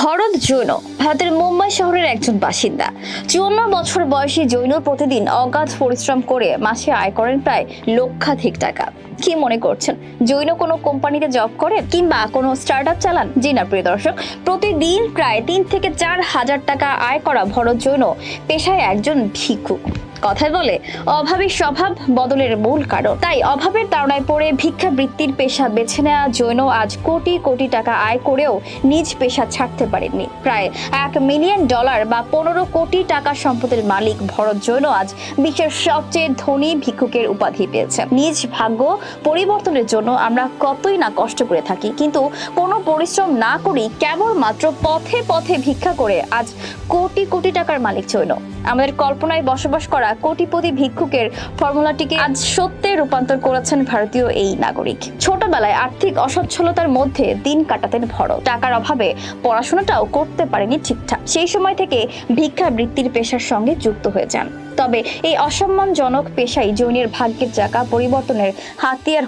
ভরত জৈন ভারতের মুম্বাই শহরের একজন বাসিন্দা। 54 বছর বয়সী জৈন প্রতিদিন অগাধ পরিশ্রম করে মাসে আয় করেন প্রায় লক্ষাধিক টাকা। কি মনে করছেন জৈন কোনো কোম্পানিতে জব করেন কিংবা কোনো স্টার্টআপ চালান? জি না প্রিয় দর্শক, প্রতিদিন প্রায় 3 থেকে 4 হাজার টাকা আয় করা ভরত জৈন পেশায় একজন ভিক্ষুক। কথায় বলে অভাবী স্বভাব বদলের মূল কারণ। তাই অভাবের তাড়নায় পড়ে ভিক্ষাবৃত্তির পেশা বেছে নেওয়া জৈন আজ কোটি কোটি টাকা আয় করেও নিজ পেশা ছাড়তে পারেননি। প্রায় $1 মিলিয়ন বা 15 কোটি টাকা সম্পদের মালিক ভরত জৈন আজ বিশ্বের সবচেয়ে ধনী ভিক্ষুকের উপাধি পেয়েছে। নিজ ভাগ্য পরিবর্তনের জন্য আমরা কতই না কষ্ট করে থাকি, কিন্তু কোনো পরিশ্রম না করেই কেবলমাত্র পথে পথে ভিক্ষা করে আজ কোটি কোটি টাকার মালিক জৈন। আমাদের কল্পনায় বসবাস করা কোটিপতি ভিক্ষুকের ফর্মুলাটিকে আজ সত্যে রূপান্তর করেছেন ভারতীয় এই নাগরিক। ছোটবেলায় আর্থিক অসচ্ছলতার মধ্যে দিন কাটাতেন ভরত। টাকার অভাবে পড়াশোনাটাও করতে পারেনি ঠিকঠাক। সেই সময় থেকে ভিক্ষাবৃত্তির পেশার সঙ্গে যুক্ত হয়ে যান। তবে এই অসম্মানজনক পেশাই জৈনের ভাগ্যের চাকা পরিবর্তনের হাতিয়ার